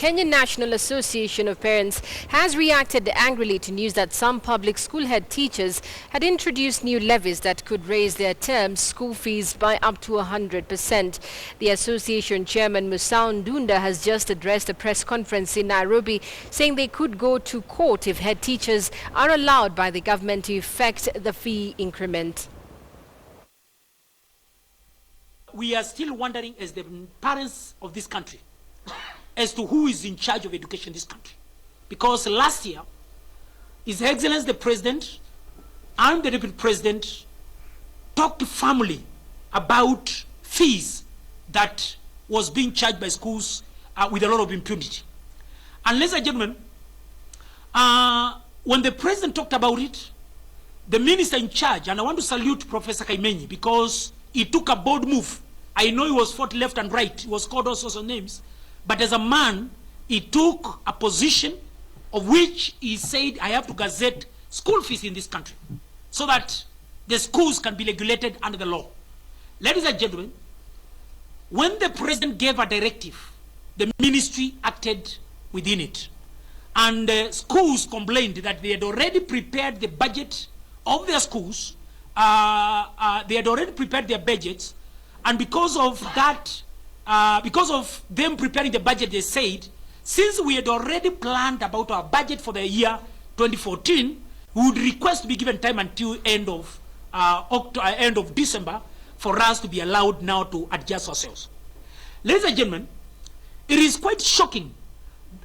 Kenyan National Association of Parents has reacted angrily to news that some public school head teachers had introduced new levies that could raise their term school fees by up to 100%. The association chairman Musau Ndunda has just addressed a press conference in Nairobi saying they could go to court if head teachers are allowed by the government to effect the fee increment. We are still wondering as the parents of this country as to who is in charge of education in this country. Because last year, His Excellency the President and the Deputy President talked firmly about fees that was being charged by schools with a lot of impunity. And ladies and gentlemen, when the President talked about it, the minister in charge, and I want to salute Professor Kaimenyi because he took a bold move. I know he was fought left and right. He was called all sorts of names. But as a man, he took a position of which he said, I have to gazette school fees in this country so that the schools can be regulated under the law. Ladies and gentlemen, when the President gave a directive, the ministry acted within it. And schools complained that they had already prepared the budget of their schools. They had already prepared their budgets. And because of that, because of them preparing the budget, they said, since we had already planned about our budget for the year 2014, we would request to be given time until end of December for us to be allowed now to adjust ourselves. Ladies and gentlemen, it is quite shocking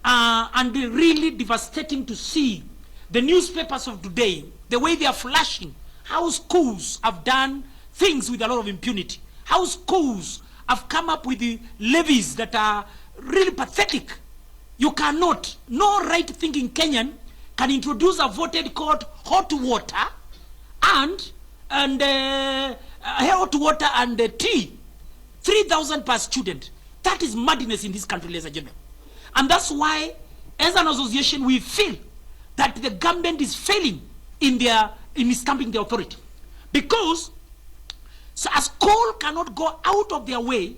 and really devastating to see the newspapers of today, the way they are flashing, how schools have done things with a lot of impunity, how schools have come up with the levies that are really pathetic. You cannot, no right-thinking Kenyan can introduce a voted called hot water and hot water and tea, 3,000 per student. That is madness in this country, ladies and gentlemen. And that's why, as an association, we feel that the government is failing in stamping the authority. Because so a school cannot go out of their way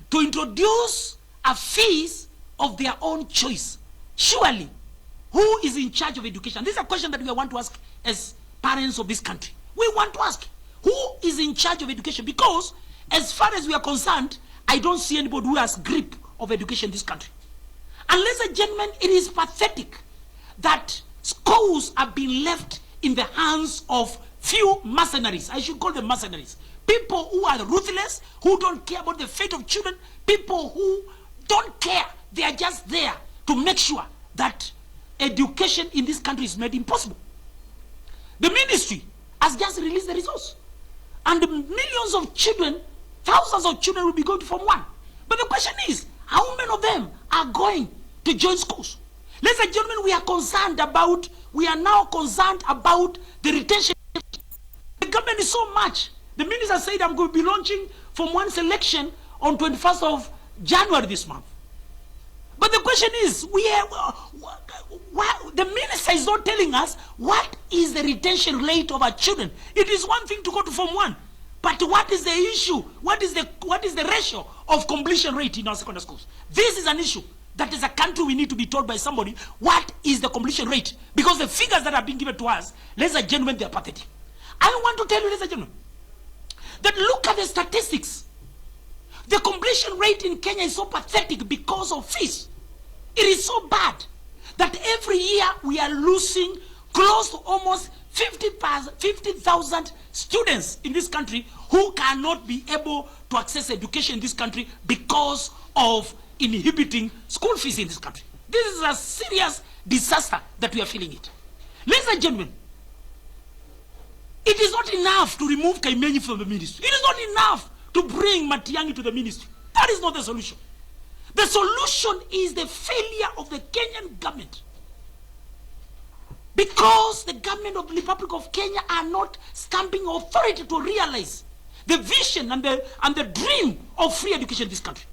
to introduce a fees of their own choice. Surely, who is in charge of education? This is a question that we want to ask as parents of this country. We want to ask, who is in charge of education? Because as far as we are concerned, I don't see anybody who has grip of education in this country. And ladies and gentlemen, it is pathetic that schools are being left in the hands of few mercenaries. I should call them mercenaries. People who are ruthless, who don't care about the fate of children, people who don't care. They are just there to make sure that education in this country is made impossible. The ministry has just released the resource. And millions of children, thousands of children will be going to Form 1. But the question is, how many of them are going to join schools? Ladies and gentlemen, we are now concerned about the retention. The government is so much. The minister said, I'm going to be launching Form 1 selection on 21st of January this month. But the question is, the minister is not telling us what is the retention rate of our children. It is one thing to go to Form 1, but what is the issue? What is the ratio of completion rate in our secondary schools? This is an issue that as a country we need to be told by somebody what is the completion rate, because the figures that are being given to us, ladies and gentlemen, they are pathetic. I want to tell you, ladies and gentlemen, that look at the statistics. The completion rate in Kenya is so pathetic because of fees. It is so bad that every year we are losing close to almost 50,000 students in this country who cannot be able to access education in this country because of inhibiting school fees in this country. This is a serious disaster that we are feeling it. Ladies and gentlemen, it is not enough to remove Kaimenyi from the ministry. It is not enough to bring Matiang'i to the ministry. That is not the solution. The solution is the failure of the Kenyan government. Because the government of the Republic of Kenya are not stamping authority to realize the vision and the dream of free education in this country.